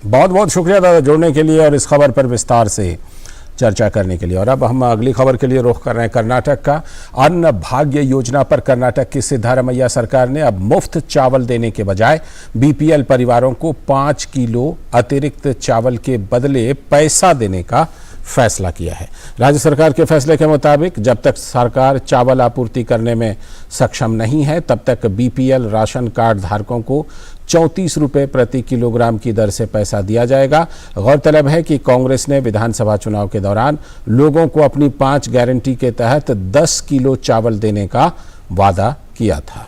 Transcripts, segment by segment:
बहुत बहुत शुक्रिया दादा जुड़ने के लिए और इस खबर पर विस्तार से चर्चा करने के लिए। और अब हम अगली खबर के लिए रुख कर रहे हैं कर्नाटक का। अन्न भाग्य योजना पर कर्नाटक की सिद्धारमैया सरकार ने अब मुफ्त चावल देने के बजाय बीपीएल परिवारों को 5 किलो अतिरिक्त चावल के बदले पैसा देने का फैसला किया है। राज्य सरकार के फैसले के मुताबिक जब तक सरकार चावल आपूर्ति करने में सक्षम नहीं है तब तक बीपीएल राशन कार्ड धारकों को 34 रुपये प्रति किलोग्राम की दर से पैसा दिया जाएगा। गौरतलब है कि कांग्रेस ने विधानसभा चुनाव के दौरान लोगों को अपनी 5 गारंटी के तहत 10 किलो चावल देने का वादा किया था।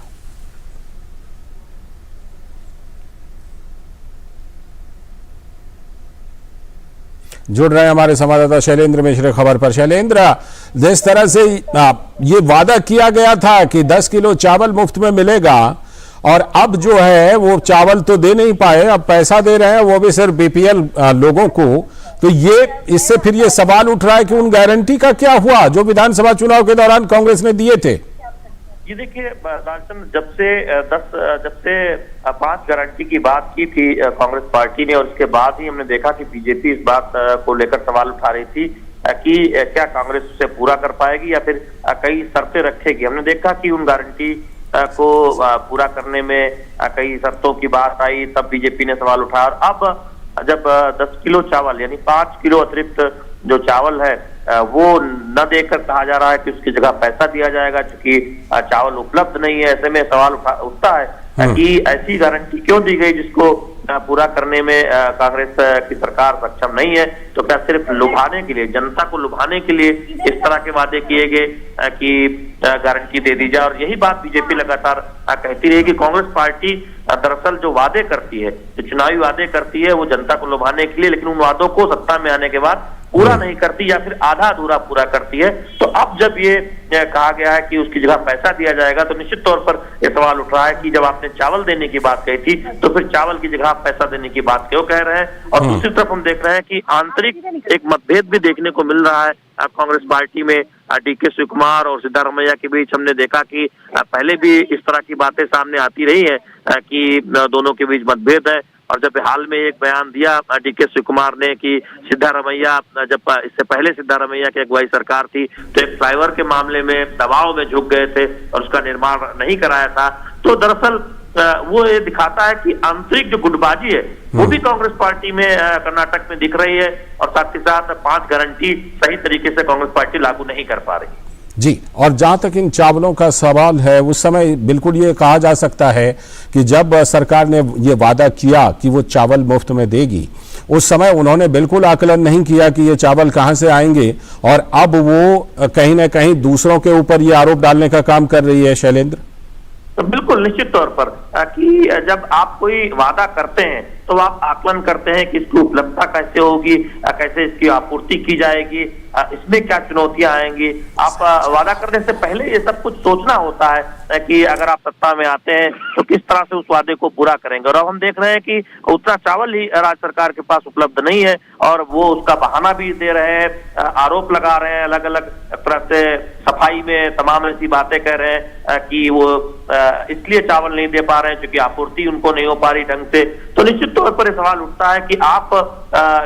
जुड़ रहे हैं हमारे संवाददाता शैलेंद्र मिश्र खबर पर। शैलेंद्र, जिस तरह से ये वादा किया गया था कि 10 किलो चावल मुफ्त में मिलेगा और अब जो है वो चावल तो दे नहीं पाए, अब पैसा दे रहे हैं वो भी सिर्फ बीपीएल लोगों को, तो ये इससे फिर ये सवाल उठ रहा है कि उन गारंटी का क्या हुआ जो विधानसभा चुनाव के दौरान कांग्रेस ने दिए थे। ये देखिए जब से 5 गारंटी की बात की थी कांग्रेस पार्टी ने और उसके बाद ही हमने देखा कि बीजेपी इस बात को लेकर सवाल उठा रही थी कि क्या कांग्रेस उसे पूरा कर पाएगी या फिर कई शर्तें रखेगी। हमने देखा कि उन गारंटी को पूरा करने में कई शर्तों की बात आई, तब बीजेपी ने सवाल उठाया। और अब जब 10 किलो चावल यानी 5 किलो अतिरिक्त जो चावल है वो न देकर कहा जा रहा है कि उसकी जगह पैसा दिया जाएगा क्योंकि चावल उपलब्ध नहीं है। ऐसे में सवाल उठता है कि ऐसी गारंटी क्यों दी गई जिसको पूरा करने में कांग्रेस की सरकार सक्षम नहीं है। तो क्या सिर्फ लुभाने के लिए, जनता को लुभाने के लिए इस तरह के वादे किए गए कि गारंटी दे दी जाए। और यही बात बीजेपी लगातार कहती रही कि कांग्रेस पार्टी दरअसल जो वादे करती है, जो चुनावी वादे करती है वो जनता को लुभाने के लिए, लेकिन उन वादों को सत्ता में आने के बाद पूरा नहीं करती या फिर आधा अधूरा पूरा करती है। तो अब जब ये कहा गया है कि उसकी जगह पैसा दिया जाएगा तो निश्चित तौर पर यह सवाल उठ रहा है कि जब आपने चावल देने की बात कही थी तो फिर चावल की जगह पैसा देने की बात क्यों कह रहे हैं। और दूसरी तरफ हम देख रहे हैं कि आंतरिक एक मतभेद भी देखने को मिल रहा है कांग्रेस पार्टी में। डीके शिव कुमार और सिद्धारमैया के बीच हमने देखा कि पहले भी इस तरह की बातें सामने आती रही है कि दोनों के बीच मतभेद है। और जब हाल में एक बयान दिया डीके शिव कुमार ने कि सिद्धारमैया, जब इससे पहले सिद्धारमैया की अगुवाई सरकार थी तो एक फ्लाईओवर के मामले में दबाव में झुक गए थे और उसका निर्माण नहीं कराया था। तो दरअसल वो ये दिखाता है कि आंतरिक जो गुटबाजी है वो भी कांग्रेस पार्टी में कर्नाटक में दिख रही है और साथ ही साथ 5 गारंटी सही तरीके से कांग्रेस पार्टी लागू नहीं कर पा रही जी। और जहां तक इन चावलों का सवाल है, उस समय बिल्कुल ये कहा जा सकता है कि जब सरकार ने ये वादा किया कि वो चावल मुफ्त में देगी, उस समय उन्होंने बिल्कुल आकलन नहीं किया कि ये चावल कहां से आएंगे और अब वो कहीं ना कहीं दूसरों के ऊपर ये आरोप डालने का काम कर रही है। शैलेंद्र, तो बिल्कुल निश्चित तौर पर कि जब आप कोई वादा करते हैं तो आप आकलन करते हैं कि इसकी उपलब्धता कैसे होगी, कैसे इसकी आपूर्ति की जाएगी, इसमें क्या चुनौतियां आएंगी। आप वादा करने से पहले ये सब कुछ सोचना होता है कि अगर आप सत्ता में आते हैं तो किस तरह से उस वादे को पूरा करेंगे। और अब हम देख रहे हैं कि उतना चावल ही राज्य सरकार के पास उपलब्ध नहीं है और वो उसका बहाना भी दे रहे हैं, आरोप लगा रहे हैं, अलग अलग तरह से सफाई में तमाम ऐसी बातें कह रहे हैं कि वो इसलिए चावल नहीं दे पा रहे हैं क्योंकि आपूर्ति उनको नहीं हो पा रही ढंग से। तो निश्चित तौर पर सवाल उठता है कि आप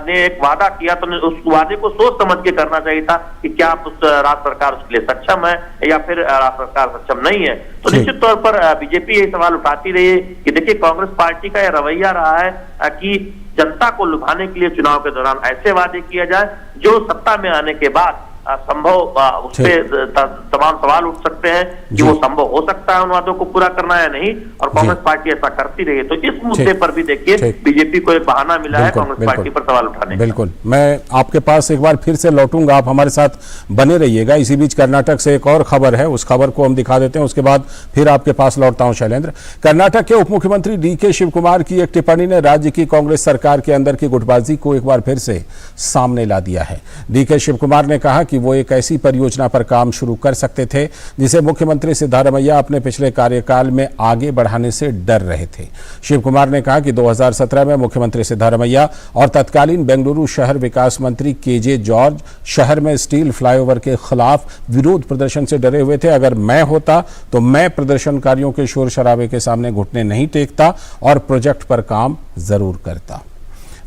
ने एक वादा किया तो उस वादे को सोच समझ के करना चाहिए था कि क्या आप उस राज्य सरकार उसके लिए सक्षम है या फिर राज्य सरकार सक्षम नहीं है। तो निश्चित तौर पर बीजेपी ये सवाल उठाती रही है कि देखिए कांग्रेस पार्टी का यह रवैया रहा है कि जनता को लुभाने के लिए चुनाव के दौरान ऐसे वादे किया जाए जो सत्ता में आने के बाद संभव उस पर तमाम सवाल उठ सकते हैं कि वो संभव हो सकता है उन वादों को पूरा करना या नहीं। और कांग्रेस पार्टी ऐसा करती रही है। तो इस मुद्दे पर भी देखिए बीजेपी को एक बहाना मिला है कांग्रेस पार्टी पर सवाल उठाने। बिल्कुल, मैं आपके पास एक बार फिर से लौटूंगा, आप हमारे साथ बने रहिएगा। इसी बीच कर्नाटक से एक और खबर है, उस खबर को हम दिखा देते हैं, उसके बाद फिर आपके पास लौटता हूं। शैलेंद्र, कर्नाटक के उप मुख्यमंत्री डीके शिव कुमार की एक टिप्पणी ने राज्य की कांग्रेस सरकार के अंदर की गुटबाजी को एक बार फिर से सामने ला दिया है। डीके शिव कुमार ने कहा कि वो एक ऐसी परियोजना पर काम शुरू कर सकते थे जिसे मुख्यमंत्री सिद्धारमैया अपने पिछले कार्यकाल में आगे बढ़ाने से डर रहे थे। शिव कुमार ने कहा कि 2017 में मुख्यमंत्री सिद्धारमैया और तत्कालीन बेंगलुरु शहर विकास मंत्री केजे जॉर्ज शहर में स्टील फ्लाईओवर के खिलाफ विरोध प्रदर्शन से डरे हुए थे। अगर मैं होता तो मैं प्रदर्शनकारियों के शोर शराबे के सामने घुटने नहीं टेकता और प्रोजेक्ट पर काम जरूर करता।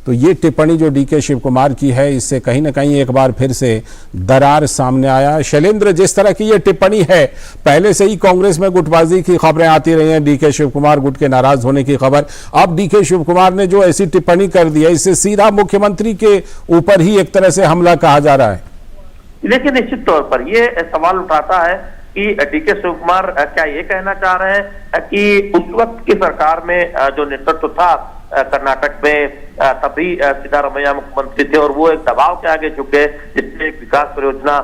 तो ये टिप्पणी जो डीके शिव कुमार की है, इससे कहीं ना कहीं एक बार फिर से दरार सामने आया। शैलेंद्र, जिस तरह की ये टिप्पणी है, पहले से ही कांग्रेस में गुटबाजी की खबरें आती रही हैं, डीके शिव कुमार गुट के नाराज होने की खबर, अब डीके शिव कुमार ने जो ऐसी टिप्पणी कर दी है, इससे सीधा मुख्यमंत्री के ऊपर ही एक तरह से हमला कहा जा रहा है। लेकिन निश्चित तौर पर ये सवाल उठाता है कि डीके शिव कुमार क्या ये कहना चाह रहे हैं कि उस वक्त की सरकार में जो नेतृत्व था कर्नाटक में, तभी सिद्धारमैया मुख्यमंत्री थे और वो एक दबाव के आगे झुके, जिससे एक विकास परियोजना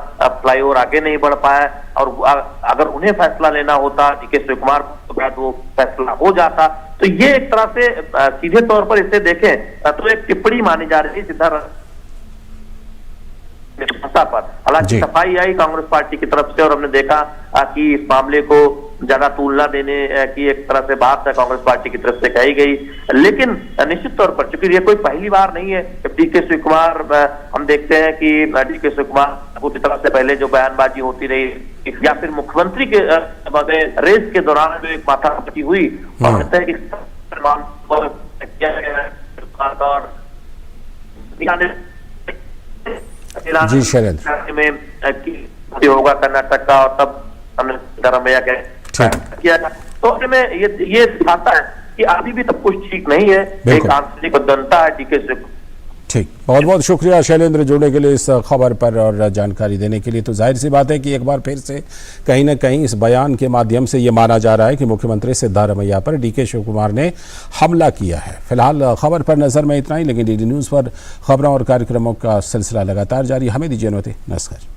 फ्लाईओवर आगे नहीं बढ़ पाया। और अगर उन्हें फैसला लेना होता डीके शिव कुमार तो बाद वो फैसला हो जाता। तो ये एक तरह से सीधे तौर पर इसे देखें तो एक टिप्पणी मानी जा रही है सिद्धारमैया पर। हालांकि सफाई आई कांग्रेस पार्टी की तरफ से और हमने देखा कि इस मामले को ज्यादा तुलना देने की एक तरह से बात कांग्रेस पार्टी की तरफ से कही गई। लेकिन निश्चित तौर पर चूंकि ये कोई पहली बार नहीं है, डीके शिव कुमार, हम देखते हैं कि डीके शिव कुमार की तरफ से पहले जो बयानबाजी होती रही या फिर मुख्यमंत्री के रेस के दौरान जो एक माथापच्ची हुई और कहते हैं कि जी शैलेंद्र में होगा कर्नाटक का, और तब हमने सिद्धारमैया किया था। तो में ये दिखाता है कि अभी भी सब कुछ ठीक नहीं है, एक आंतरिक बदलता है डीके से। ठीक, बहुत बहुत शुक्रिया शैलेंद्र जुड़ने के लिए इस खबर पर और जानकारी देने के लिए। तो जाहिर सी बात है कि एक बार फिर से कहीं ना कहीं इस बयान के माध्यम से ये माना जा रहा है कि मुख्यमंत्री सिद्धारमैया पर डीके शिव कुमार ने हमला किया है। फिलहाल खबर पर नजर में इतना ही, लेकिन डीडी न्यूज़ पर खबरों और कार्यक्रमों का सिलसिला लगातार जारी। हमें दीजिए अनुमति, नमस्कार।